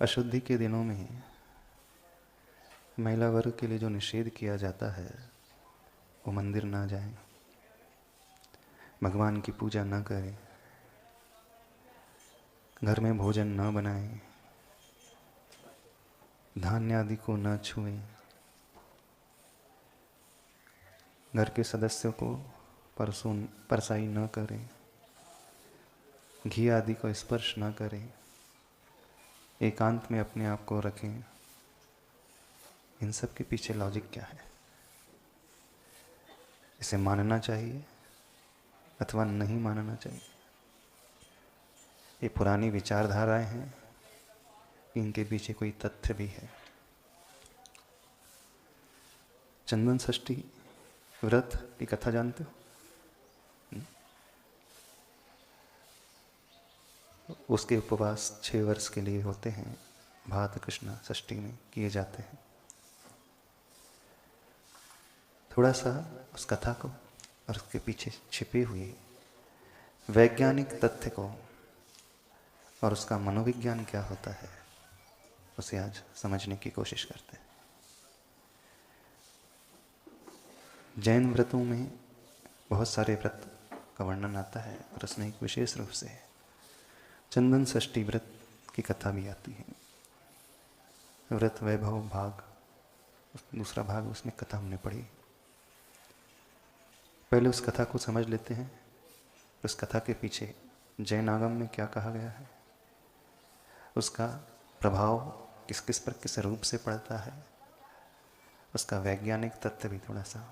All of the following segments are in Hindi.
अशुद्धि के दिनों में महिला वर्ग के लिए जो निषेध किया जाता है वो मंदिर ना जाए, भगवान की पूजा न करें, घर में भोजन न बनाएं, धान्य आदि को न छुएं, घर के सदस्यों को परसाई न करें, घी आदि को स्पर्श न करें, एकांत में अपने आप को रखें। इन सब के पीछे लॉजिक क्या है? इसे मानना चाहिए अथवा नहीं मानना चाहिए? ये पुरानी विचारधाराएं हैं, इनके पीछे कोई तथ्य भी है? चंदन षष्ठी व्रत की कथा जानते हो? उसके उपवास 6 वर्ष के लिए होते हैं, भाद्र कृष्ण षष्ठी में किए जाते हैं। थोड़ा सा उस कथा को और उसके पीछे छिपे हुए वैज्ञानिक तथ्य को और उसका मनोविज्ञान क्या होता है उसे आज समझने की कोशिश करते हैं। जैन व्रतों में बहुत सारे व्रत का वर्णन आता है और उसमें एक विशेष रूप से चंदन षष्ठी व्रत की कथा भी आती है। व्रत वैभव भाग, दूसरा भाग, उसमें कथा हमने पढ़ी। पहले उस कथा को समझ लेते हैं। उस कथा के पीछे जैन आगम में क्या कहा गया है, उसका प्रभाव किस किस पर किस रूप से पड़ता है, उसका वैज्ञानिक तथ्य भी थोड़ा सा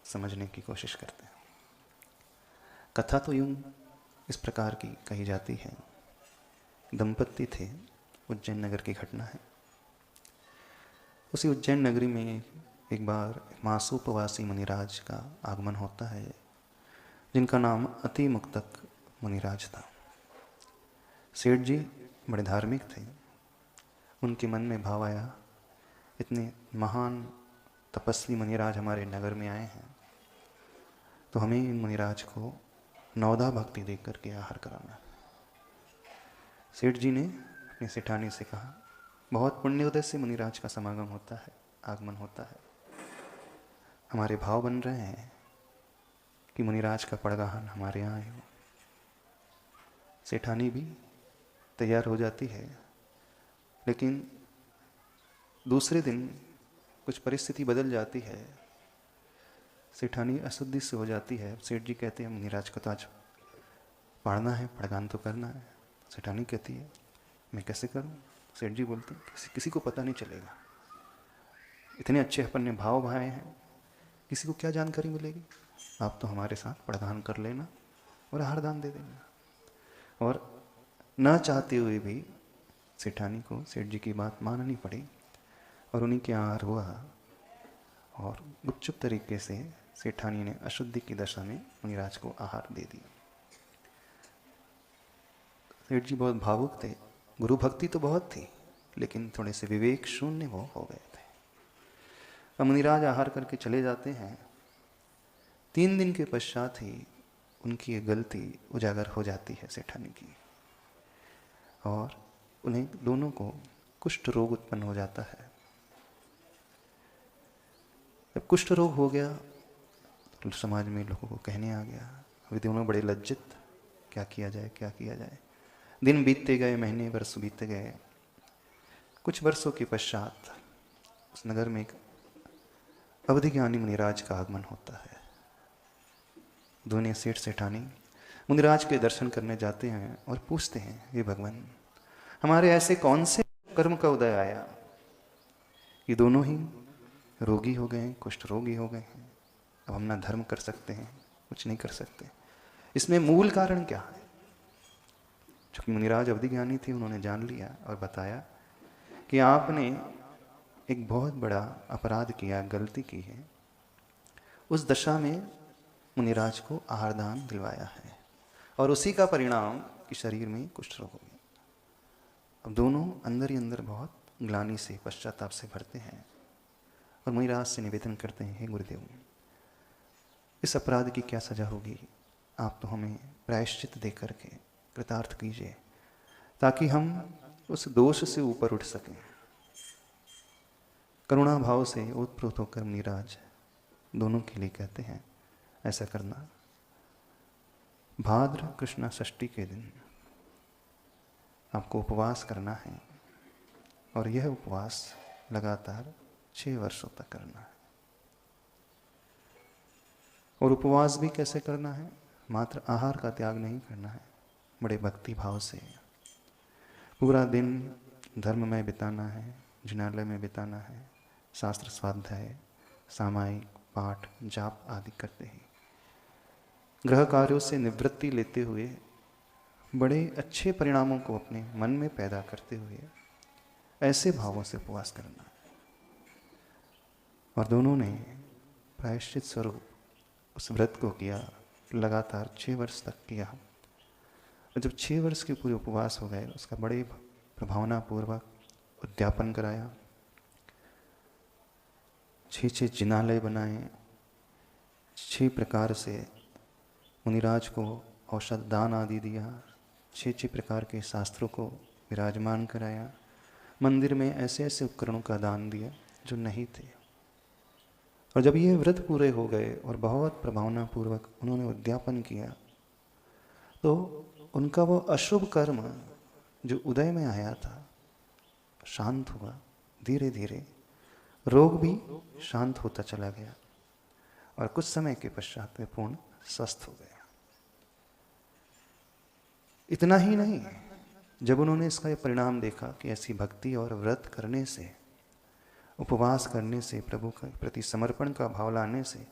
समझने की कोशिश करते हैं। कथा तो यूं इस प्रकार की कही जाती है। दंपत्ति थे, उज्जैन नगर की घटना है। उसी उज्जैन नगरी में एक बार मासूपवासी मुनिराज का आगमन होता है, जिनका नाम अति मुक्तक मुनिराज था। सेठ जी बड़े धार्मिक थे। उनके मन में भाव आया, इतने महान तपस्वी मुनिराज हमारे नगर में आए हैं, तो हमें इन मुनिराज को नवदा भक्ति देकर करके आहार कराना। सेठ जी ने अपनी सेठानी से कहा, बहुत पुण्योदय से मुनिराज का समागम होता है, आगमन होता है, हमारे भाव बन रहे हैं कि मुनिराज का पड़गाहन हमारे यहाँ आए हो। सेठानी भी तैयार हो जाती है, लेकिन दूसरे दिन कुछ परिस्थिति बदल जाती है। सेठानी अशुद्धि से हो जाती है। सेठ जी कहते हैं, मुनिराज को तो आज पढ़ना है, पड़गान तो करना है। सेठानी कहती है, मैं कैसे करूं? सेठ जी बोलते हैं, किसी को पता नहीं चलेगा, इतने अच्छे अपन ने भाव भाए हैं, किसी को क्या जानकारी मिलेगी? आप तो हमारे साथ पड़गान कर लेना और आहार दान दे देना। और न चाहते हुए भी सेठानी को सेठ जी की बात माननी पड़ी और उन्हीं के आहार हुआ। और गुपचुप तरीके से सेठानी ने अशुद्धि की दशा में मुनिराज को आहार दे दिया। सेठ जी बहुत भावुक थे, गुरु भक्ति तो बहुत थी, लेकिन थोड़े से विवेक शून्य वो हो गए थे। अब मुनिराज आहार करके चले जाते हैं। 3 दिन के पश्चात ही उनकी ये गलती उजागर हो जाती है सेठानी की, और उन्हें दोनों को कुष्ठ रोग उत्पन्न हो जाता है। जब कुष्ठ रोग हो गया तो समाज में लोगों को कहने आ गया, अभी दोनों बड़े लज्जित, क्या किया जाए, क्या किया जाए। दिन बीतते गए, महीने वर्ष बीतते गए। कुछ वर्षों के पश्चात उस नगर में एक अवधि ज्ञानी मुनिराज का आगमन होता है। दोनों सेठ सेठानी मुनिराज के दर्शन करने जाते हैं और पूछते हैं, हे भगवान, हमारे ऐसे कौन से कर्म का उदय आया, ये दोनों ही रोगी हो गए, कुष्ठ रोगी हो गए हैं, अब हम ना धर्म कर सकते हैं, कुछ नहीं कर सकते, इसमें मूल कारण क्या है? चूंकि मुनिराज अवधि ज्ञानी थे, उन्होंने जान लिया और बताया कि आपने एक बहुत बड़ा अपराध किया, गलती की है। उस दशा में मुनिराज को आहार दान दिलवाया है और उसी का परिणाम कि शरीर में कुष्ठ रोग हो गया। अब दोनों अंदर ही अंदर बहुत ग्लानि से, पश्चाताप से भरते हैं और मुनिराज से निवेदन करते हैं, हे गुरुदेव, इस अपराध की क्या सजा होगी? आप तो हमें प्रायश्चित दे करके कृतार्थ कीजिए, ताकि हम उस दोष से ऊपर उठ सकें। करुणा भाव से ओतप्रोत होकर मुनिराज दोनों के लिए कहते हैं ऐसा करना। भाद्र कृष्ण षष्ठी के दिन आपको उपवास करना है और यह उपवास लगातार 6 वर्षों तक करना है। और उपवास भी कैसे करना है? मात्र आहार का त्याग नहीं करना है, बड़े भक्ति भाव से पूरा दिन धर्म में बिताना है, जिनालय में बिताना है, शास्त्र स्वाध्याय, सामायिक पाठ जाप आदि करते ही गृह कार्यों से निवृत्ति लेते हुए बड़े अच्छे परिणामों को अपने मन में पैदा करते हुए ऐसे भावों से उपवास करना। और दोनों ने प्रायश्चित स्वरूप उस व्रत को किया, लगातार 6 वर्ष तक किया। और जब 6 वर्ष के पूरे उपवास हो गए, उसका बड़े प्रभावना पूर्वक उद्यापन कराया। 6 जिनालय बनाए, 6 प्रकार से मुनिराज को औषध दान आदि दिया, 6 प्रकार के शास्त्रों को विराजमान कराया। मंदिर में ऐसे ऐसे उपकरणों का दान दिया जो नहीं थे। और जब ये व्रत पूरे हो गए और बहुत प्रभावना पूर्वक उन्होंने उद्यापन किया, तो उनका वो अशुभ कर्म जो उदय में आया था शांत हुआ। धीरे धीरे रोग भी शांत होता चला गया और कुछ समय के पश्चात वे पूर्ण स्वस्थ हो गए। इतना ही नहीं, जब उन्होंने इसका ये परिणाम देखा कि ऐसी भक्ति और व्रत करने से, उपवास करने से, प्रभु के प्रति समर्पण का भाव लाने से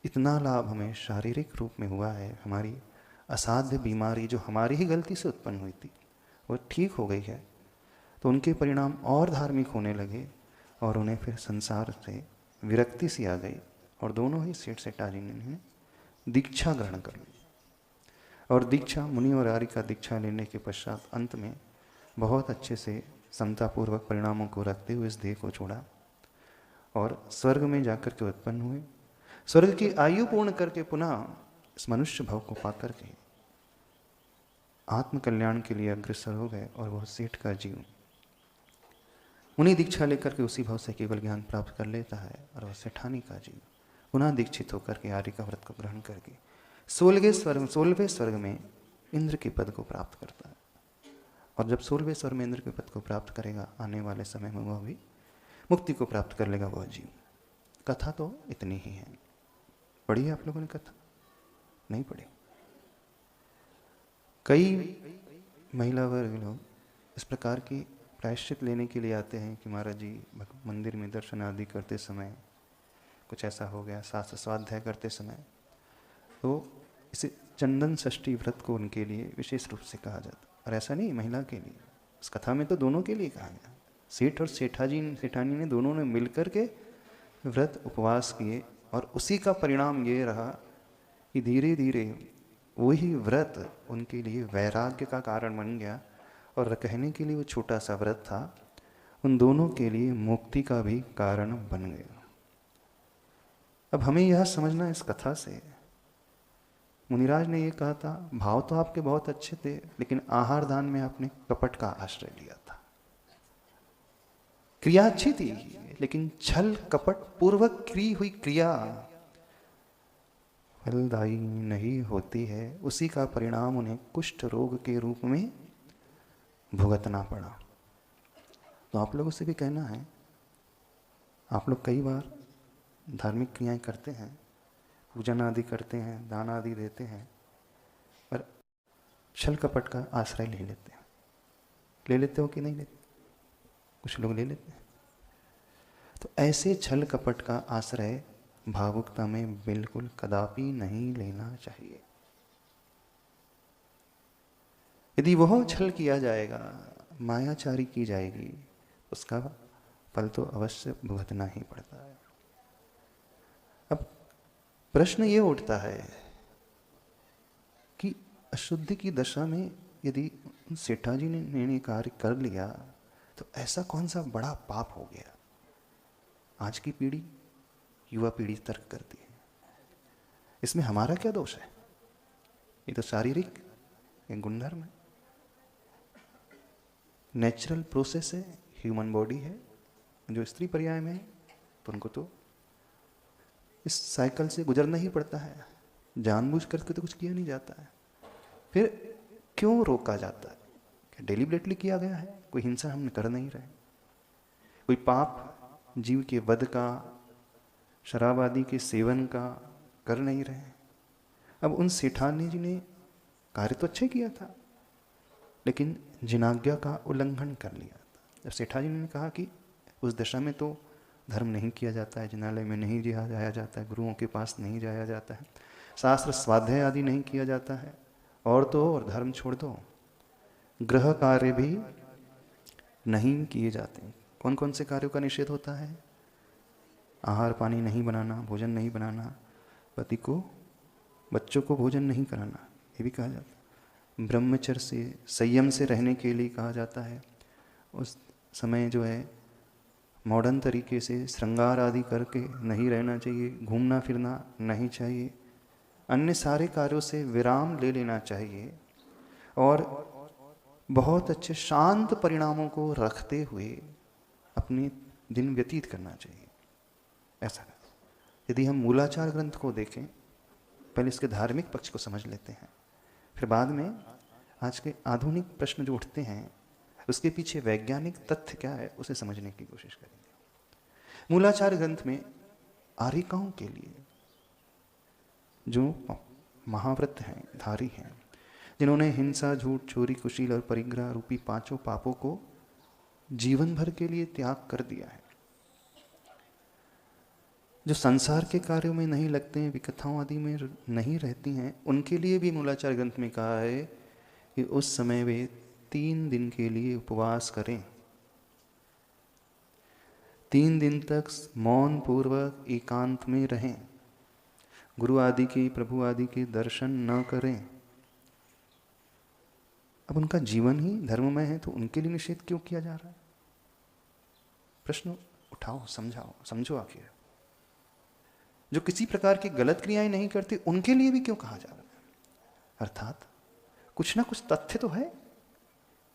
इतना लाभ हमें शारीरिक रूप में हुआ है, हमारी असाध्य बीमारी जो हमारी ही गलती से उत्पन्न हुई थी वो ठीक हो गई है, तो उनके परिणाम और धार्मिक होने लगे और उन्हें फिर संसार से विरक्ति सी आ गई। और दोनों ही सेठ सेठाजी ने दीक्षा ग्रहण कर ली। और दीक्षा, मुनि और आर्य का दीक्षा लेने के पश्चात अंत में बहुत अच्छे से समतापूर्वक परिणामों को रखते हुए इस देह को छोड़ा और स्वर्ग में जाकर के उत्पन्न हुए। स्वर्ग की आयु पूर्ण करके पुनः इस मनुष्य भाव को पाकर के आत्म कल्याण के लिए अग्रसर हो गए। और वह सेठ का जीव मुनि दीक्षा लेकर के उसी भाव से केवल ज्ञान प्राप्त कर लेता है और वह सेठानी का जीव पुनः दीक्षित होकर के आर्य का व्रत को ग्रहण करके 16वें स्वर्ग में इंद्र के पद को प्राप्त करता है। और जब 16वें स्वर्ग में इंद्र के पद को प्राप्त करेगा, आने वाले समय में वह भी मुक्ति को प्राप्त कर लेगा वह जीव। कथा तो इतनी ही है। पढ़ी है आप लोगों ने कथा? नहीं पढ़ी? कई महिला वर्ग लोग इस प्रकार की प्रायश्चित लेने के लिए आते हैं कि महाराज जी मंदिर में दर्शन आदि करते समय कुछ ऐसा हो गया, शास्त्र स्वाध्याय करते समय, तो इसे चंदन षष्ठी व्रत को उनके लिए विशेष रूप से कहा जाता। और ऐसा नहीं महिला के लिए, इस कथा में तो दोनों के लिए कहा गया। सेठ और सेठानी ने दोनों ने मिलकर के व्रत उपवास किए और उसी का परिणाम ये रहा कि धीरे धीरे वही व्रत उनके लिए वैराग्य का कारण बन गया। और कहने के लिए वो छोटा सा व्रत था, उन दोनों के लिए मुक्ति का भी कारण बन गया। अब हमें यह समझना इस कथा से, मुनिराज ने ये कहा था, भाव तो आपके बहुत अच्छे थे, लेकिन आहार दान में आपने कपट का आश्रय लिया था। क्रिया अच्छी थी, लेकिन छल कपट पूर्वक की हुई क्रिया फलदायी नहीं होती है। उसी का परिणाम उन्हें कुष्ठ रोग के रूप में भुगतना पड़ा। तो आप लोगों से भी कहना है, आप लोग कई बार धार्मिक क्रियाएं करते हैं, पूजन आदि करते हैं, दान आदि देते हैं, पर छल कपट का आश्रय ले लेते हैं। ले लेते हो कि नहीं लेते? कुछ लोग ले लेते हैं। तो ऐसे छल कपट का आश्रय भावुकता में बिल्कुल कदापि नहीं लेना चाहिए। यदि वह छल किया जाएगा, मायाचारी की जाएगी, उसका फल तो अवश्य भुगतना ही पड़ता है। अब प्रश्न ये उठता है कि अशुद्धि की दशा में यदि सेठाजी ने कार्य कर लिया तो ऐसा कौन सा बड़ा पाप हो गया? आज की पीढ़ी, युवा पीढ़ी तर्क करती है, इसमें हमारा क्या दोष है? ये तो शारीरिक गुणधर्म है। नेचुरल प्रोसेस है, ह्यूमन बॉडी है। जो स्त्री पर्याय में है तो उनको तो इस साइकिल से गुजरना ही पड़ता है, जानबूझ करके तो कुछ किया नहीं जाता है। फिर क्यों रोका जाता है? क्या डेलिबरेटली किया गया है? कोई हिंसा हम कर नहीं रहे, कोई पाप जीव के वध का, शराब आदि के सेवन का कर नहीं रहे। अब उन सेठानी जी ने कार्य तो अच्छा किया था, लेकिन जिनाज्ञा का उल्लंघन कर लिया था। जब सेठा जी ने कहा कि उस दशा में तो धर्म नहीं किया जाता है, जिनालय में नहीं जाया जाता है, गुरुओं के पास नहीं जाया जाता है, शास्त्र स्वाध्याय आदि नहीं किया जाता है, और तो और धर्म छोड़ दो, गृह कार्य भी नहीं किए जाते। कौन कौन से कार्यों का निषेध होता है? आहार पानी नहीं बनाना, भोजन नहीं बनाना, पति को बच्चों को भोजन नहीं कराना, ये भी कहा जाता है। ब्रह्मचर्य से, संयम से रहने के लिए कहा जाता है। उस समय जो है मॉडर्न तरीके से श्रृंगार आदि करके नहीं रहना चाहिए, घूमना फिरना नहीं चाहिए, अन्य सारे कार्यों से विराम ले लेना चाहिए और बहुत अच्छे शांत परिणामों को रखते हुए अपने दिन व्यतीत करना चाहिए। ऐसा यदि हम मूलाचार ग्रंथ को देखें, पहले इसके धार्मिक पक्ष को समझ लेते हैं, फिर बाद में आज के आधुनिक प्रश्न जो उठते हैं उसके पीछे वैज्ञानिक तथ्य क्या है उसे समझने की कोशिश करेंगे। मूलाचार ग्रंथ में आर्यिकाओं के लिए जो महाव्रत हैं, धारी हैं, जिन्होंने हिंसा, झूठ, चोरी, कुशील और परिग्रह रूपी पांचों पापों को जीवन भर के लिए त्याग कर दिया है, जो संसार के कार्यों में नहीं लगते हैं, विकथाओं आदि में नहीं रहती हैं, उनके लिए भी मूलाचार ग्रंथ में कहा है कि उस समय वे 3 दिन के लिए उपवास करें, 3 दिन तक मौन पूर्वक एकांत में रहें, गुरु आदि के, प्रभु आदि के दर्शन न करें। अब उनका जीवन ही धर्ममय है तो उनके लिए निषेध क्यों किया जा रहा है? प्रश्न उठाओ, समझाओ, समझो। आखिर जो किसी प्रकार की गलत क्रियाएं नहीं करते उनके लिए भी क्यों कहा जा रहा है? अर्थात कुछ ना कुछ तथ्य तो है,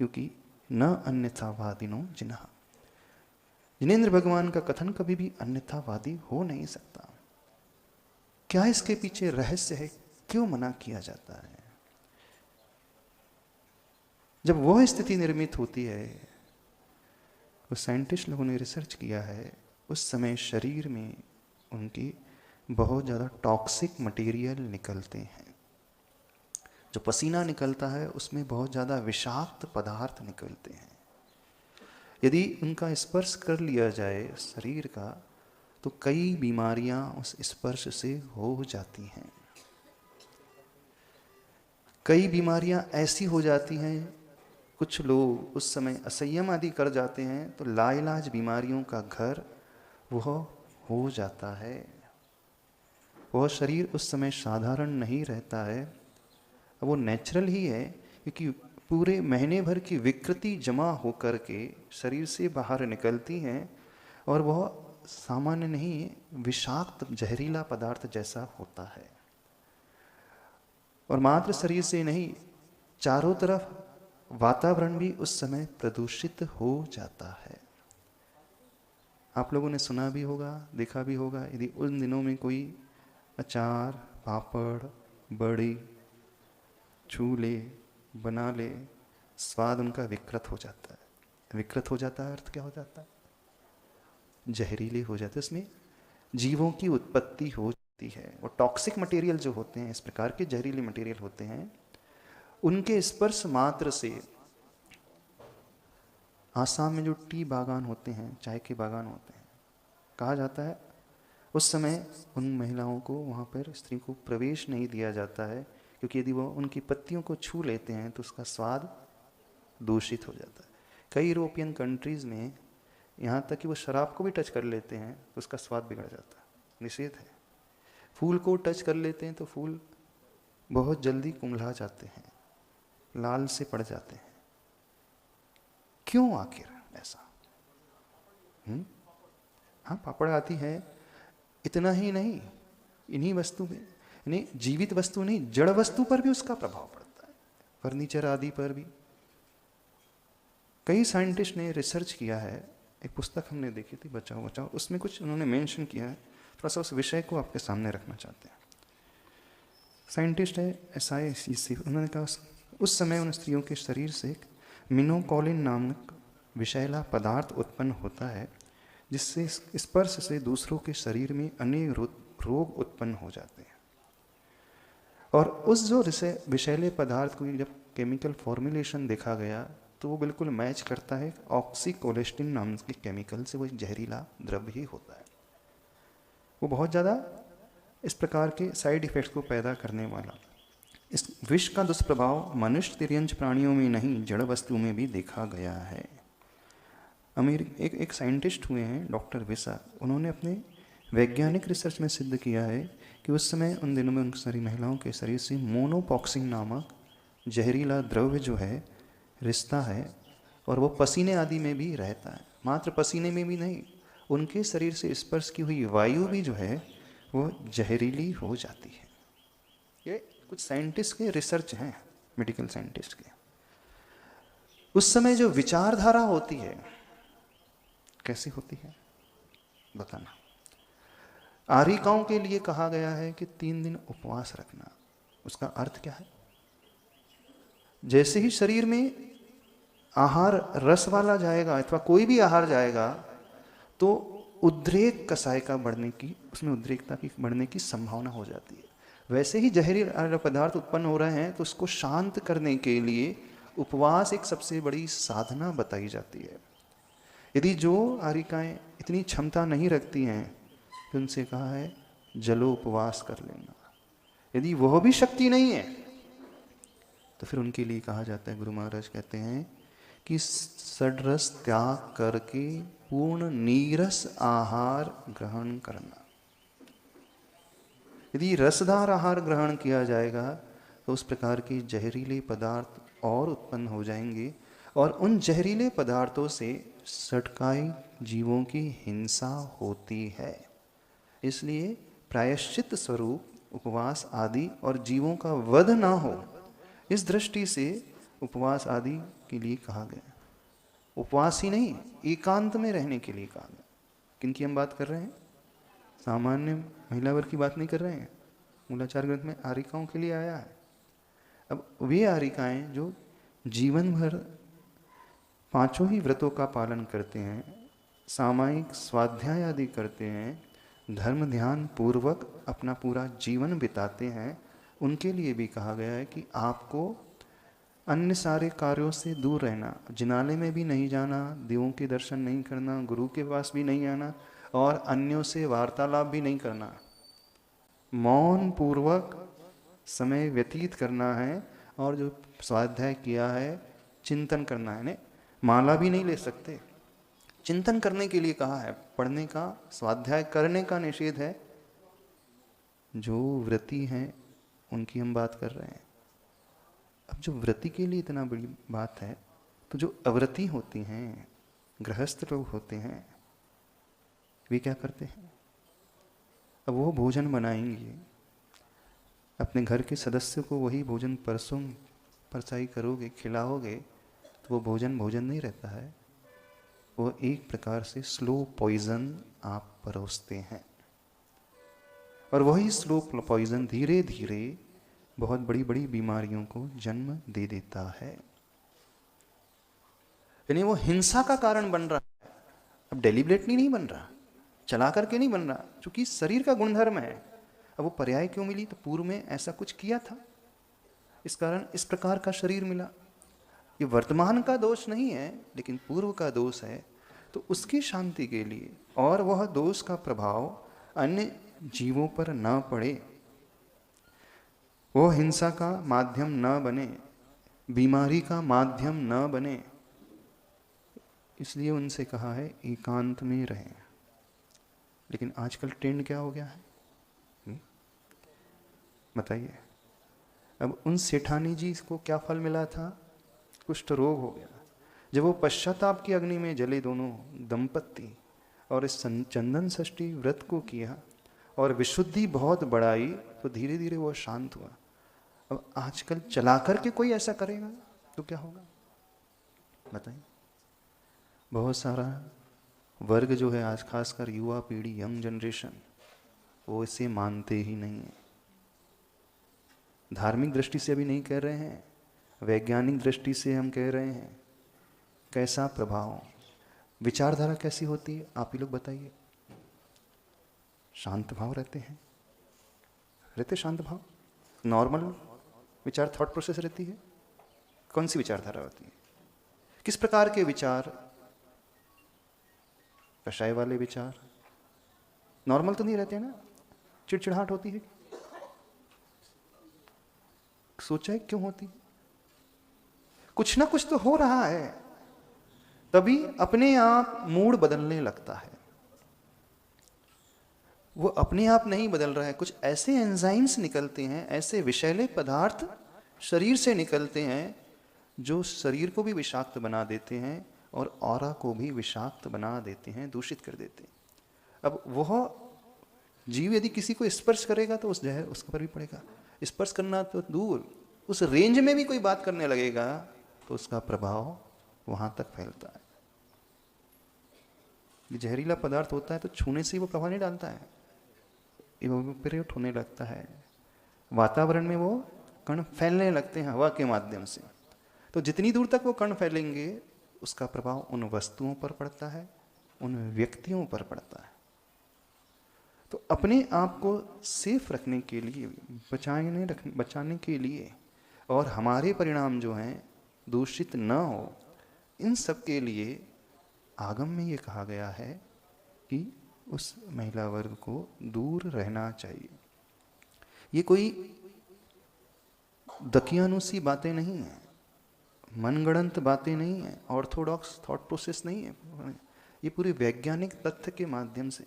क्योंकि न अन्यथावादिनो जिन्हा, जिनेंद्र भगवान का कथन कभी भी अन्यथावादी हो नहीं सकता। क्या इसके पीछे रहस्य है? क्यों मना किया जाता है? जब वह स्थिति निर्मित होती है, वो साइंटिस्ट लोगों ने रिसर्च किया है, उस समय शरीर में उनकी बहुत ज़्यादा टॉक्सिक मटेरियल निकलते हैं। जो पसीना निकलता है उसमें बहुत ज़्यादा विषाक्त पदार्थ निकलते हैं। यदि उनका स्पर्श कर लिया जाए शरीर का तो कई बीमारियां उस स्पर्श से हो जाती हैं। कई बीमारियां ऐसी हो जाती हैं, कुछ लोग उस समय असंयम आदि कर जाते हैं तो लाइलाज बीमारियों का घर वह हो जाता है। वह शरीर उस समय साधारण नहीं रहता है, वो नेचुरल ही है, क्योंकि पूरे महीने भर की विकृति जमा होकर के शरीर से बाहर निकलती हैं और वह सामान्य नहीं, विषाक्त जहरीला पदार्थ जैसा होता है। और मात्र शरीर से नहीं, चारों तरफ वातावरण भी उस समय प्रदूषित हो जाता है। आप लोगों ने सुना भी होगा, देखा भी होगा, यदि उन दिनों में कोई अचार, पापड़, बड़ी, छोले बना ले, स्वाद उनका विकृत हो जाता है। विकृत हो जाता है अर्थ क्या हो जाता है? जहरीले हो जाते हैं, उसमें जीवों की उत्पत्ति हो जाती है। और टॉक्सिक मटेरियल जो होते हैं, इस प्रकार के जहरीले मटेरियल होते हैं, उनके स्पर्श मात्र से, आसाम में जो टी बागान होते हैं, चाय के बागान होते हैं, कहा जाता है उस समय उन महिलाओं को, वहाँ पर स्त्री को प्रवेश नहीं दिया जाता है, क्योंकि यदि वो उनकी पत्तियों को छू लेते हैं तो उसका स्वाद दूषित हो जाता है। कई यूरोपियन कंट्रीज़ में यहाँ तक कि वो शराब को भी टच कर लेते हैं तो उसका स्वाद बिगड़ जाता है, निषेध है। फूल को टच कर लेते हैं तो फूल बहुत जल्दी कुम्हला जाते हैं, लाल से पड़ जाते हैं। क्यों आखिर ऐसा? हाँ, पापड़ आती है। इतना ही नहीं, इन्हीं वस्तु में, यानी जीवित वस्तु नहीं, जड़ वस्तु पर भी उसका प्रभाव पड़ता है, फर्नीचर आदि पर भी। कई साइंटिस्ट ने रिसर्च किया है, एक पुस्तक हमने देखी थी बचाओ बचाओ, उसमें कुछ उन्होंने मेंशन किया है, थोड़ा सा उस विषय को आपके सामने रखना चाहते हैं। साइंटिस्ट है SICC, उन्होंने कहा उस समय उन स्त्रियों के शरीर से एक मिनोकॉलिन नामक विषैला पदार्थ उत्पन्न होता है, जिससे स्पर्श से दूसरों के शरीर में अनेक रोग उत्पन्न हो जाते हैं। और उस जो विषैले पदार्थ को जब केमिकल फॉर्मुलेशन देखा गया तो वो बिल्कुल मैच करता है ऑक्सीकोलेस्टिन नाम के केमिकल से, वो एक जहरीला द्रव्य ही होता है। वो बहुत ज़्यादा इस प्रकार के साइड इफ़ेक्ट्स को पैदा करने वाला। इस विष का दुष्प्रभाव मनुष्य तिर्यंच प्राणियों में नहीं, जड़ वस्तु में भी देखा गया है। एक साइंटिस्ट हुए हैं डॉक्टर विसा, उन्होंने अपने वैज्ञानिक रिसर्च में सिद्ध किया है कि उस समय उन दिनों में उन सारी महिलाओं के शरीर से मोनोपॉक्सिन नामक जहरीला द्रव्य जो है रिश्ता है, और वो पसीने आदि में भी रहता है। मात्र पसीने में भी नहीं, उनके शरीर से स्पर्श की हुई वायु भी जो है वो जहरीली हो जाती है। ये कुछ साइंटिस्ट के रिसर्च हैं, मेडिकल साइंटिस्ट के। उस समय जो विचारधारा होती है कैसी होती है बताना। आरिकाओं के लिए कहा गया है कि 3 दिन उपवास रखना। उसका अर्थ क्या है? जैसे ही शरीर में आहार रस वाला जाएगा अथवा कोई भी आहार जाएगा तो उद्रेक कसाय का बढ़ने की, उसमें उद्रेकता की बढ़ने की संभावना हो जाती है। वैसे ही जहरीले पदार्थ उत्पन्न हो रहे हैं तो उसको शांत करने के लिए उपवास एक सबसे बड़ी साधना बताई जाती है। यदि जो आरिकाएं इतनी क्षमता नहीं रखती हैं तो उनसे कहा है जलो उपवास कर लेना। यदि वह भी शक्ति नहीं है तो फिर उनके लिए कहा जाता है, गुरु महाराज कहते हैं कि षड्रस त्याग करके पूर्ण नीरस आहार ग्रहण करना। यदि रसदार आहार ग्रहण किया जाएगा तो उस प्रकार के जहरीले पदार्थ और उत्पन्न हो जाएंगे, और उन जहरीले पदार्थों से सटकाई जीवों की हिंसा होती है। इसलिए प्रायश्चित स्वरूप उपवास आदि और जीवों का वध ना हो, इस दृष्टि से उपवास आदि के लिए कहा गया। उपवास ही नहीं, एकांत में रहने के लिए कहा गया। किनकी हम बात कर रहे हैं? सामान्य महिला वर्ग की बात नहीं कर रहे हैं। मूलाचार ग्रंथ में आरिकाओं के लिए आया है। अब वे आरिकाएं जो जीवन भर 5 ही व्रतों का पालन करते हैं, सामायिक स्वाध्याय आदि करते हैं, धर्म ध्यान पूर्वक अपना पूरा जीवन बिताते हैं, उनके लिए भी कहा गया है कि आपको अन्य सारे कार्यों से दूर रहना, जिनालय में भी नहीं जाना, देवों के दर्शन नहीं करना, गुरु के पास भी नहीं आना, और अन्यों से वार्तालाप भी नहीं करना। मौन पूर्वक समय व्यतीत करना है, और जो स्वाध्याय किया है चिंतन करना है। माला भी नहीं ले सकते, चिंतन करने के लिए कहा है। पढ़ने का, स्वाध्याय करने का निषेध है। जो व्रती हैं उनकी हम बात कर रहे हैं। अब जो व्रती के लिए इतना बड़ी बात है, तो जो अव्रती होती हैं, गृहस्थ लोग होते हैं, वे क्या करते हैं? अब वो भोजन बनाएंगे, अपने घर के सदस्य को वही भोजन परसाई करोगे, खिलाओगे, तो वो भोजन नहीं रहता है। वो एक प्रकार से स्लो पॉइजन आप परोसते हैं, और वही स्लो पॉइजन धीरे धीरे बहुत बड़ी बड़ी बीमारियों को जन्म दे देता है। यानी वो हिंसा का कारण बन रहा है। अब डेलिबरेटली नहीं बन रहा, चला करके नहीं बन रहा, क्योंकि शरीर का गुणधर्म है। अब वो पर्याय क्यों मिली? तो पूर्व में ऐसा कुछ किया था, इस कारण इस प्रकार का शरीर मिला। ये वर्तमान का दोष नहीं है, लेकिन पूर्व का दोष है। तो उसकी शांति के लिए, और वह दोष का प्रभाव अन्य जीवों पर न पड़े, वो हिंसा का माध्यम न बने, बीमारी का माध्यम न बने, इसलिए उनसे कहा है एकांत में रहें। लेकिन आजकल ट्रेंड क्या हो गया है बताइए? अब उन सेठानी जी को क्या फल मिला था? कुष्ठ रोग हो गया। जब वो पश्चाताप की अग्नि में जले दोनों दंपत्ति, और इस चंदन षष्ठी व्रत को किया और विशुद्धि बहुत बढ़ाई, तो धीरे धीरे वो शांत हुआ। अब आजकल चला करके कोई ऐसा करेगा तो क्या होगा बताइए? बहुत सारा वर्ग जो है आज, खासकर युवा पीढ़ी, यंग जनरेशन, वो इसे मानते ही नहीं है। धार्मिक दृष्टि से अभी नहीं कह रहे हैं, वैज्ञानिक दृष्टि से हम कह रहे हैं। कैसा प्रभाव, विचारधारा कैसी होती है, आप ही लोग बताइए। शांत भाव रहते शांत भाव, नॉर्मल विचार, थॉट प्रोसेस रहती है। कौन सी विचारधारा होती है, किस प्रकार के विचार? कषाय वाले विचार नॉर्मल तो नहीं रहते ना, चिड़चिड़ाहट होती है। सोचा है क्यों होती? कुछ ना कुछ तो हो रहा है, तभी अपने आप मूड बदलने लगता है। वो अपने आप नहीं बदल रहा है, कुछ ऐसे एंजाइम्स निकलते हैं, ऐसे विषैले पदार्थ शरीर से निकलते हैं जो शरीर को भी विषाक्त बना देते हैं और ऑरा को भी विषाक्त बना देते हैं, दूषित कर देते हैं। अब वह जीव यदि किसी को स्पर्श करेगा तो उस जहर उसके पर भी पड़ेगा। स्पर्श करना तो दूर, उस रेंज में भी कोई बात करने लगेगा तो उसका प्रभाव वहां तक फैलता है। ये जहरीला पदार्थ होता है तो छूने से ही वो प्रभाव नहीं डालता है, इवोपोरेट होने लगता है, वातावरण में वो कण फैलने लगते हैं हवा के माध्यम से। तो जितनी दूर तक वो कण फैलेंगे उसका प्रभाव उन वस्तुओं पर पड़ता है, उन व्यक्तियों पर पड़ता है। तो अपने आप को सेफ रखने के लिए, बचाने के लिए, और हमारे परिणाम जो हैं दूषित न हो, इन सब के लिए आगम में ये कहा गया है कि उस महिला वर्ग को दूर रहना चाहिए। ये कोई दकियानुसी बातें नहीं हैं, मनगढ़ंत बातें नहीं हैं, ऑर्थोडॉक्स थॉट प्रोसेस नहीं है। ये पूरे वैज्ञानिक तथ्य के माध्यम से,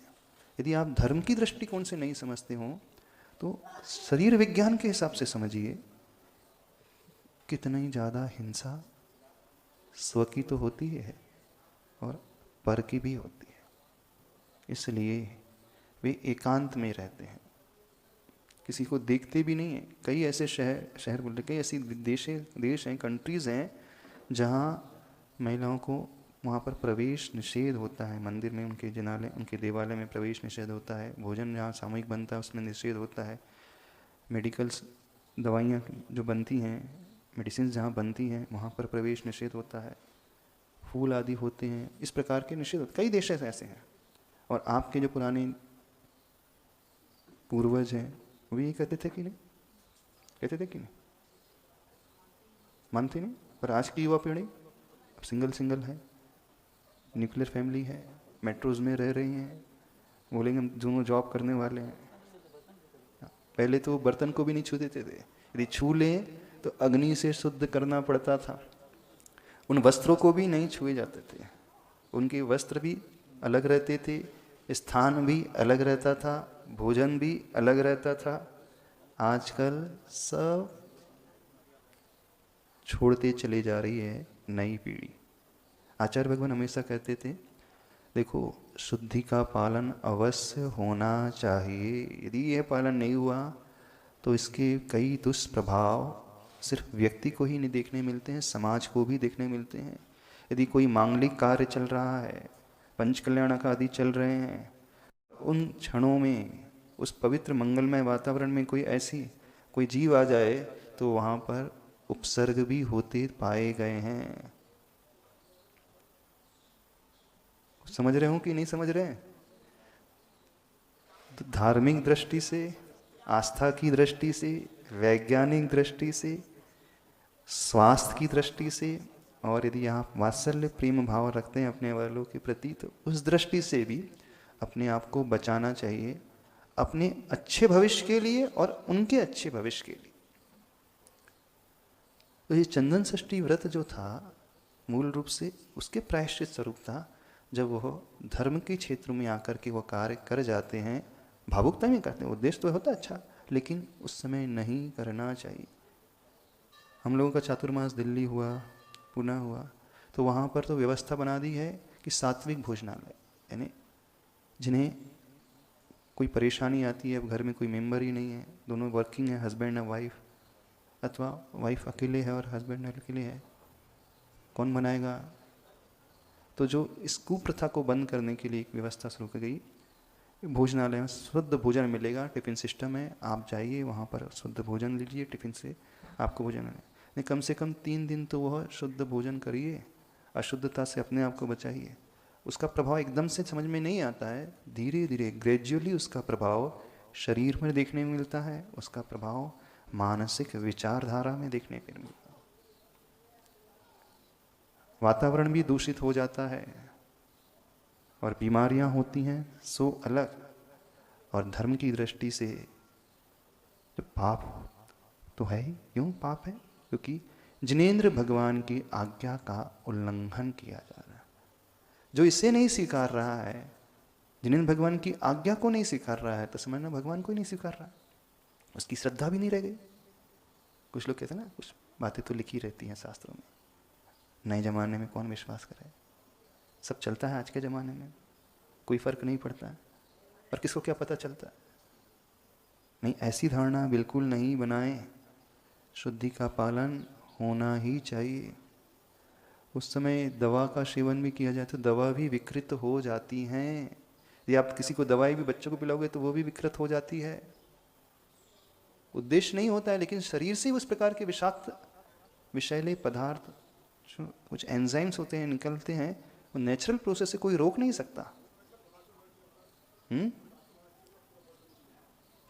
यदि आप धर्म की दृष्टिकोण से नहीं समझते हो तो शरीर विज्ञान के हिसाब से समझिए। कितनी ज़्यादा हिंसा स्व की तो होती है और पर की भी होती है, इसलिए वे एकांत में रहते हैं, किसी को देखते भी नहीं है। कई ऐसे शहर बोल रहे, कई ऐसी देश हैं, कंट्रीज़ हैं जहाँ महिलाओं को वहाँ पर प्रवेश निषेध होता है। मंदिर में, उनके देवालय में प्रवेश निषेध होता है। भोजन जहाँ सामूहिक बनता है उसमें निषेध होता है। मेडिकल्स, दवाइयाँ जो बनती हैं, मेडिसिन जहाँ बनती हैं वहाँ पर प्रवेश निषेध होता है। फूल आदि होते हैं, इस प्रकार के निषेध होते। कई देश ऐसे हैं। और आपके जो पुराने पूर्वज हैं वो ये कहते थे कि नहीं, कहते थे कि नहीं, मानते नहीं। पर आज की युवा पीढ़ी सिंगल है, न्यूक्लियर फैमिली है, मेट्रोज में रह रही हैं, बोलेंगे हम दोनों जॉब करने वाले हैं। पहले तो बर्तन को भी नहीं छू देते थे, यदि छू लें तो अग्नि से शुद्ध करना पड़ता था। उन वस्त्रों को भी नहीं छुए जाते थे, उनके वस्त्र भी अलग रहते थे, स्थान भी अलग रहता था, भोजन भी अलग रहता था। आजकल सब छोड़ते चले जा रही है नई पीढ़ी। आचार्य भगवान हमेशा कहते थे, देखो शुद्धि का पालन अवश्य होना चाहिए, यदि यह पालन नहीं हुआ तो इसके कई दुष्प्रभाव सिर्फ व्यक्ति को ही नहीं देखने मिलते हैं, समाज को भी देखने मिलते हैं। यदि कोई मांगलिक कार्य चल रहा है, पंचकल्याणक आदि चल रहे हैं, उन क्षणों में उस पवित्र मंगलमय वातावरण में कोई जीव आ जाए तो वहाँ पर उपसर्ग भी होते पाए गए हैं। समझ रहे हो कि नहीं समझ रहे हैं? तो धार्मिक दृष्टि से, आस्था की दृष्टि से, वैज्ञानिक दृष्टि से, स्वास्थ्य की दृष्टि से, और यदि आप वात्सल्य प्रेम भाव रखते हैं अपने वालों के प्रति तो उस दृष्टि से भी अपने आप को बचाना चाहिए, अपने अच्छे भविष्य के लिए और उनके अच्छे भविष्य के लिए। तो ये चंदन षष्ठी व्रत जो था मूल रूप से उसके प्रायश्चित स्वरूप था। जब वह धर्म के क्षेत्र में आकर के वो कार्य कर जाते हैं, भावुकता में करते हैं, उद्देश्य तो होता अच्छा, लेकिन उस समय नहीं करना चाहिए। हम लोगों का चातुर्मास दिल्ली हुआ, पुणे हुआ, तो वहाँ पर तो व्यवस्था बना दी है कि सात्विक भोजनालय, यानी जिन्हें कोई परेशानी आती है, घर में कोई मेंबर ही नहीं है, दोनों वर्किंग है, हस्बैंड और वाइफ, अथवा वाइफ अकेले है और हस्बैंड अकेले है, कौन बनाएगा? तो जो इस कुप्रथा को बंद करने के लिए एक व्यवस्था शुरू की गई, भोजनालय में शुद्ध भोजन मिलेगा, टिफ़िन सिस्टम है, आप जाइए वहाँ पर शुद्ध भोजन लीजिए, टिफ़िन से आपको भोजन नहीं, कम से कम 3 दिन तो वह शुद्ध भोजन करिए, अशुद्धता से अपने आप को बचाइए। उसका प्रभाव एकदम से समझ में नहीं आता है, धीरे धीरे ग्रेजुअली उसका प्रभाव शरीर में देखने में मिलता है, उसका प्रभाव मानसिक विचारधारा में देखने को मिलता है। वातावरण भी दूषित हो जाता है और बीमारियां होती हैं सो अलग। और धर्म की दृष्टि से जो पाप तो है ही, क्यों पाप है? क्योंकि जिनेंद्र भगवान की आज्ञा का उल्लंघन किया जा रहा है। जो इसे नहीं स्वीकार रहा है, जिनेंद्र भगवान की आज्ञा को नहीं स्वीकार रहा है, तो समझना भगवान को ही नहीं स्वीकार रहा, उसकी श्रद्धा भी नहीं रह गई। कुछ लोग कहते हैं ना, कुछ बातें तो लिखी रहती हैं शास्त्रों में, नए जमाने में कौन विश्वास करे, सब चलता है आज के ज़माने में, कोई फर्क नहीं पड़ता है। पर किसको क्या पता चलता है? नहीं, ऐसी धारणा बिल्कुल नहीं बनाएं। शुद्धि का पालन होना ही चाहिए। उस समय दवा का सेवन भी किया जाए तो दवा भी विकृत हो जाती हैं। यदि आप किसी को दवाई भी बच्चों को पिलाओगे तो वो भी विकृत हो जाती है। उद्देश्य नहीं होता है, लेकिन शरीर से उस प्रकार के विषाक्त विषैले पदार्थ, जो कुछ एंजाइम्स होते हैं, निकलते हैं, वो नेचुरल प्रोसेस से कोई रोक नहीं सकता।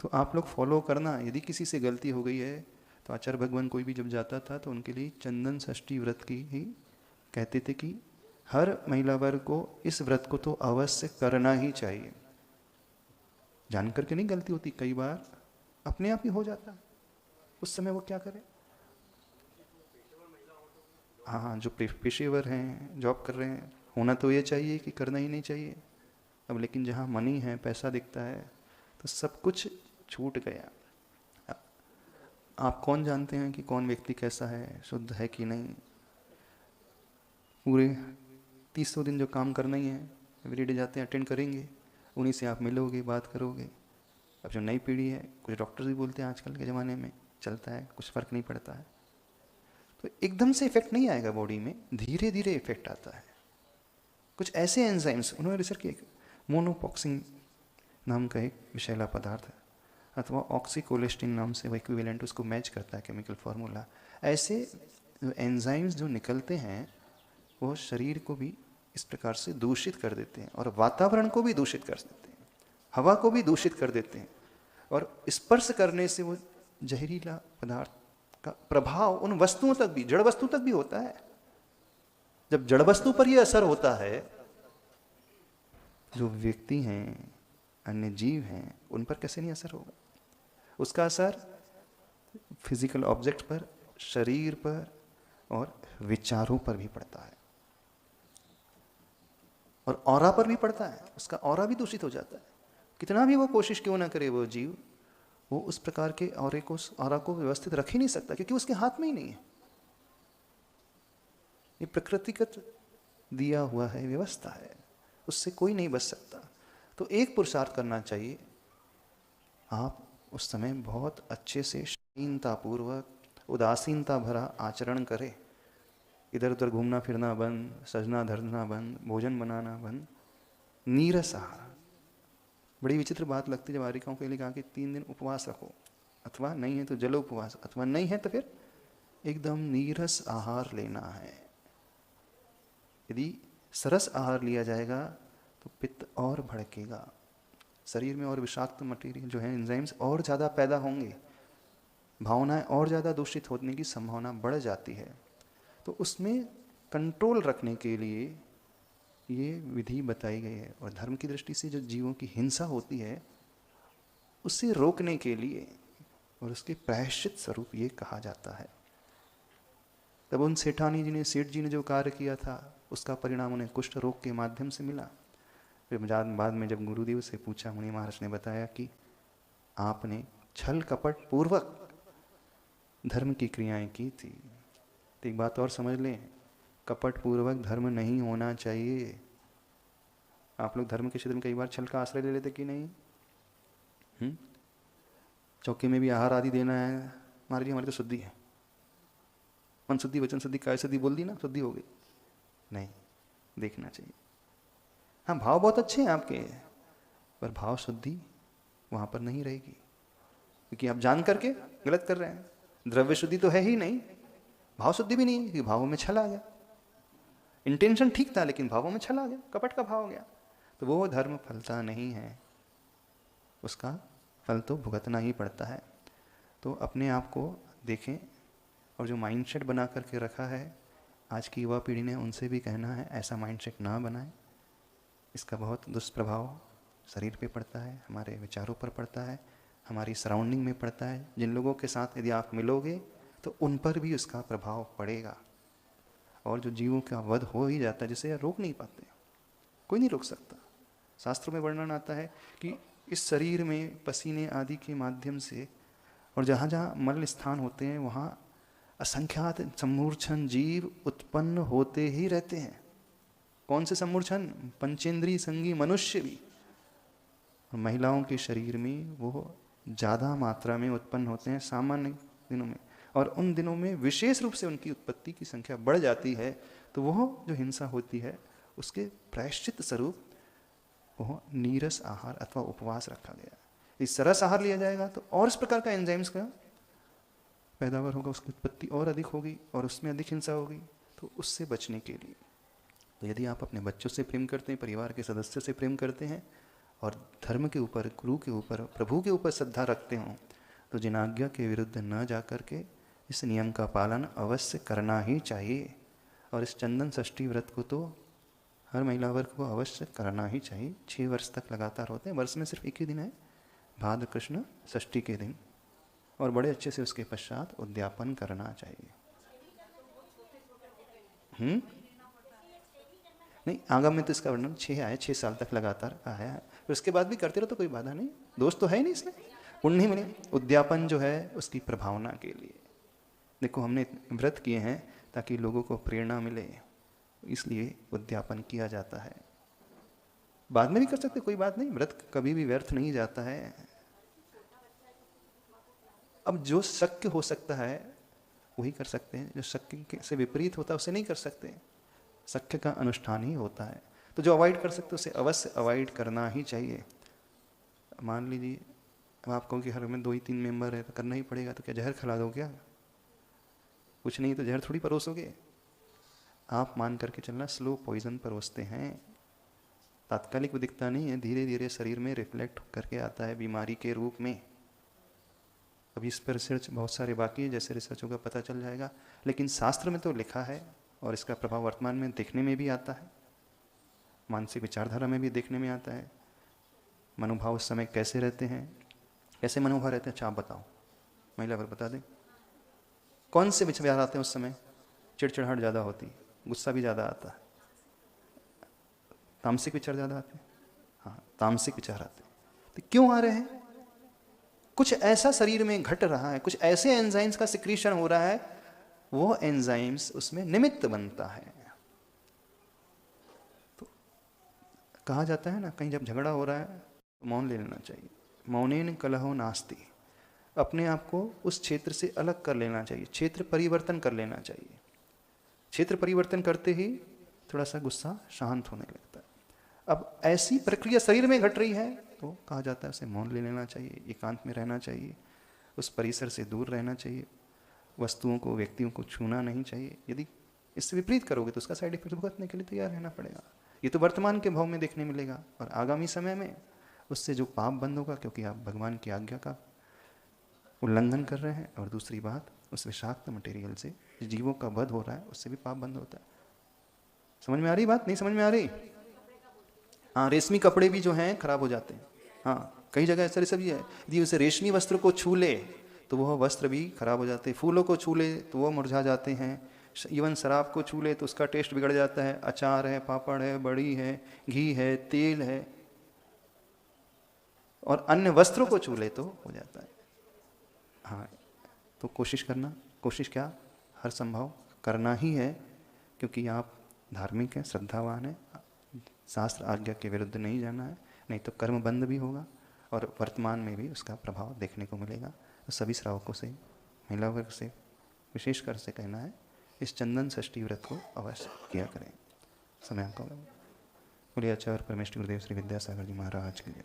तो आप लोग फॉलो करना। यदि किसी से गलती हो गई है तो आचार्य भगवान कोई भी जब जाता था तो उनके लिए चंदन षष्ठी व्रत की ही कहते थे कि हर महिला वर्ग को इस व्रत को तो अवश्य करना ही चाहिए। जान करके नहीं गलती होती, कई बार अपने आप ही हो जाता है, उस समय वो क्या करे। हाँ, जो पेशेवर हैं, जॉब कर रहे हैं, होना तो ये चाहिए कि करना ही नहीं चाहिए। अब लेकिन जहाँ मनी है, पैसा दिखता है, तो सब कुछ छूट गया। आप कौन जानते हैं कि कौन व्यक्ति कैसा है, शुद्ध है कि नहीं? पूरे 300 दिन जो काम करना ही है, एवरीडे जाते हैं, अटेंड करेंगे, उन्हीं से आप मिलोगे, बात करोगे। अब जो नई पीढ़ी है, कुछ डॉक्टर्स भी बोलते हैं आजकल के ज़माने में चलता है, कुछ फ़र्क नहीं पड़ता है। तो एकदम से इफेक्ट नहीं आएगा बॉडी में, धीरे धीरे इफेक्ट आता है। कुछ ऐसे एंजाइम्स उन्होंने रिसर्च किया, मोनोपॉक्सिन नाम का एक विषैला पदार्थ है, अथवा ऑक्सीकोलेस्टिन नाम से वो इक्विवेलेंट उसको मैच करता है केमिकल फार्मूला। ऐसे एंजाइम्स जो निकलते हैं वो शरीर को भी इस प्रकार से दूषित कर देते हैं और वातावरण को भी दूषित कर देते हैं, हवा को भी दूषित कर देते हैं। और स्पर्श करने से वो जहरीला पदार्थ का प्रभाव उन वस्तुओं तक भी, जड़ वस्तु तक भी होता है। जब जड़ वस्तु पर यह असर होता है, जो व्यक्ति हैं, अन्य जीव हैं, उन पर कैसे नहीं असर होगा? उसका असर फिजिकल ऑब्जेक्ट पर, शरीर पर और विचारों पर भी पड़ता है, और ऑरा पर भी पड़ता है। उसका ऑरा भी दूषित हो जाता है। कितना भी वो कोशिश क्यों ना करे, वो जीव, वो उस प्रकार के ऑरा को व्यवस्थित रख ही नहीं सकता, क्योंकि उसके हाथ में ही नहीं है। ये प्रकृतिगत दिया हुआ है, व्यवस्था है, उससे कोई नहीं बच सकता। तो एक पुरुषार्थ करना चाहिए, आप उस समय बहुत अच्छे से शालीनतापूर्वक, उदासीनता भरा आचरण करें। इधर उधर घूमना फिरना बंद, सजना धरना बंद, भोजन बनाना बंद, नीरस आहार। बड़ी विचित्र बात लगती है जब आर्यिकाओं के लिए कहा कि 3 दिन उपवास रखो, अथवा नहीं है तो जल उपवास, अथवा नहीं है तो फिर एकदम नीरस आहार लेना है। यदि सरस आहार लिया जाएगा तो पित्त और भड़केगा, शरीर में और विषाक्त मटेरियल जो है, एंजाइम्स और ज़्यादा पैदा होंगे, भावनाएं और ज़्यादा दूषित होने की संभावना बढ़ जाती है। तो उसमें कंट्रोल रखने के लिए ये विधि बताई गई है। और धर्म की दृष्टि से जो जीवों की हिंसा होती है, उसे रोकने के लिए और उसके प्रायश्चित स्वरूप ये कहा जाता है। तब उन सेठ जी ने जो कार्य किया था, उसका परिणाम उन्हें कुष्ठ रोग के माध्यम से मिला। फिर बाद में जब गुरुदेव से पूछा, मुनि महाराज ने बताया कि आपने छल कपट पूर्वक धर्म की क्रियाएं की थी। तो एक बात और समझ लें, कपट पूर्वक धर्म नहीं होना चाहिए। आप लोग धर्म के क्षेत्र में कई बार छल का आश्रय ले लेते कि नहीं? चौकी में भी आहार आदि देना है, हमारे लिए, हमारी तो शुद्धि है, मन शुद्धि, वचन शुद्धि, काय शुद्धि बोल दी ना, शुद्धि हो गई। नहीं, देखना चाहिए। हाँ, भाव बहुत अच्छे हैं आपके, पर भाव शुद्धि वहाँ पर नहीं रहेगी, क्योंकि आप जान करके गलत कर रहे हैं। द्रव्य शुद्धि तो है ही नहीं, भाव शुद्धि भी नहीं, क्योंकि भावों में छल आ गया। इंटेंशन ठीक था लेकिन भावों में छल आ गया, कपट का भाव हो गया, तो वो धर्म फलता नहीं है, उसका फल तो भुगतना ही पड़ता है। तो अपने आप को देखें, और जो माइंडसेट बना करके रखा है आज की युवा पीढ़ी ने, उनसे भी कहना है ऐसा माइंडसेट ना बनाएं। इसका बहुत दुष्प्रभाव शरीर पे पड़ता है, हमारे विचारों पर पड़ता है, हमारी सराउंडिंग में पड़ता है। जिन लोगों के साथ यदि आप मिलोगे तो उन पर भी उसका प्रभाव पड़ेगा। और जो जीवों का वध हो ही जाता है, जिसे रोक नहीं पाते, कोई नहीं रोक सकता। शास्त्रों में वर्णन आता है कि इस शरीर में पसीने आदि के माध्यम से, और जहाँ जहाँ मल स्थान होते हैं वहाँ असंख्यात सम्मूर्छन जीव उत्पन्न होते ही रहते हैं। कौन से सम्मूर्छन? पंचेंद्रिय संगी मनुष्य भी। और महिलाओं के शरीर में वो ज़्यादा मात्रा में उत्पन्न होते हैं सामान्य दिनों में, और उन दिनों में विशेष रूप से उनकी उत्पत्ति की संख्या बढ़ जाती है। तो वह जो हिंसा होती है उसके प्रायश्चित स्वरूप वह नीरस आहार अथवा उपवास रखा गया। इस सरस आहार लिया जाएगा तो और इस प्रकार का एंजाइम्स का पैदावार होगा, उसकी उत्पत्ति और अधिक होगी और उसमें अधिक हिंसा होगी। तो उससे बचने के लिए, तो यदि आप अपने बच्चों से प्रेम करते हैं, परिवार के सदस्यों से प्रेम करते हैं, और धर्म के ऊपर, गुरु के ऊपर, प्रभु के ऊपर श्रद्धा रखते हों, तो जिन आज्ञा के विरुद्ध न जा करके इस नियम का पालन अवश्य करना ही चाहिए। और इस चंदन षष्ठी व्रत को तो हर महिला वर्ग को अवश्य करना ही चाहिए। 6 वर्ष तक लगातार होते हैं, वर्ष में सिर्फ एक ही दिन है, भाद्र कृष्ण षष्ठी के दिन, और बड़े अच्छे से उसके पश्चात उद्यापन करना चाहिए। नहीं, आगम में तो इसका वर्णन 6 आया, 6 साल तक लगातार आया है, फिर उसके बाद भी करते रहो तो कोई बाधा नहीं, दोष तो है ही नहीं इसमें, पुण्य ही मिले। उद्यापन जो है उसकी प्रभावना के लिए, देखो हमने व्रत किए हैं ताकि लोगों को प्रेरणा मिले, इसलिए उद्यापन किया जाता है। बाद में भी कर सकते, कोई बात नहीं, व्रत कभी भी व्यर्थ नहीं जाता है। अब जो शक्य हो सकता है वही कर सकते हैं, जो शक्य से विपरीत होता है उसे नहीं कर सकते। शक्य का अनुष्ठान ही होता है, तो जो अवॉइड कर सकते उसे अवश्य अवॉइड करना ही चाहिए। मान लीजिए अब आप कहो कि हर में 2 ही 3 मेंबर है तो करना ही पड़ेगा, तो क्या जहर खिला दो क्या? कुछ नहीं तो जहर थोड़ी परोसोगे। आप मान करके चलना, स्लो पॉइजन परोसते हैं, तात्कालिक वो दिखता नहीं है, धीरे धीरे शरीर में रिफ्लेक्ट करके आता है बीमारी के रूप में। अभी इस पर रिसर्च बहुत सारे बाकी है, जैसे रिसर्च होगा पता चल जाएगा, लेकिन शास्त्र में तो लिखा है और इसका प्रभाव वर्तमान में देखने में भी आता है, मानसिक विचारधारा में भी देखने में आता है। मनोभाव उस समय कैसे रहते हैं, कैसे मनोभाव रहते हैं, अच्छा आप बताओ, महिला पर बता दें कौन से विचार आते हैं उस समय? चिड़चिड़ाहट ज़्यादा होती, गुस्सा भी ज़्यादा आता है, तामसिक विचार ज़्यादा आते हैं। हाँ, तामसिक विचार आते हैं, तो क्यों आ रहे हैं? कुछ ऐसा शरीर में घट रहा है, कुछ ऐसे एंजाइम्स का सिक्रीशन हो रहा है, वो एंजाइम्स उसमें निमित्त बनता है। तो कहा जाता है ना, कहीं जब झगड़ा हो रहा है तो मौन ले लेना चाहिए, मौनेन कलहो नास्ति। अपने आप को उस क्षेत्र से अलग कर लेना चाहिए, क्षेत्र परिवर्तन कर लेना चाहिए। क्षेत्र परिवर्तन करते ही थोड़ा सा गुस्सा शांत होने लगता है। अब ऐसी प्रक्रिया शरीर में घट रही है तो कहा जाता है उसे मौन ले लेना चाहिए, एकांत में रहना चाहिए, उस परिसर से दूर रहना चाहिए, वस्तुओं को, व्यक्तियों को छूना नहीं चाहिए। यदि इससे विपरीत करोगे तो उसका साइड इफेक्ट भुगतने के लिए तैयार रहना पड़ेगा। ये तो वर्तमान के भाव में देखने मिलेगा, और आगामी समय में उससे जो पाप बंद होगा, क्योंकि आप भगवान की आज्ञा का उल्लंघन कर रहे हैं, और दूसरी बात उस विषाक्त मटेरियल से जीवों का वध हो रहा है, उससे भी पाप बंद होता है। समझ में आ रही बात? नहीं समझ में आ रही? हाँ, रेशमी कपड़े भी जो हैं खराब हो जाते हैं। हाँ, कई जगह ऐसा सब है, यदि उसे रेशमी वस्त्र को छू ले तो वह वस्त्र भी खराब हो जाते हैं, फूलों को छू ले तो वह मुरझा जाते हैं, इवन शराब को छू ले तो उसका टेस्ट बिगड़ जाता है, अचार है, पापड़ है, बड़ी है, घी है, तेल है, और अन्य वस्त्रों को छू ले तो हो जाता है। हाँ, तो कोशिश करना, कोशिश क्या, हर संभव करना ही है, क्योंकि आप धार्मिक हैं, श्रद्धावान हैं, शास्त्र आज्ञा के विरुद्ध नहीं जाना है, नहीं तो कर्म बंद भी होगा और वर्तमान में भी उसका प्रभाव देखने को मिलेगा। तो सभी श्रावकों से, महिला वर्ग से विशेषकर से कहना है, इस चंदन षष्ठी व्रत को अवश्य किया करें। समय आपका होगा। बोलिए आचार्य परमेश्वर गुरुदेव श्री विद्यासागर जी महाराज के लिए।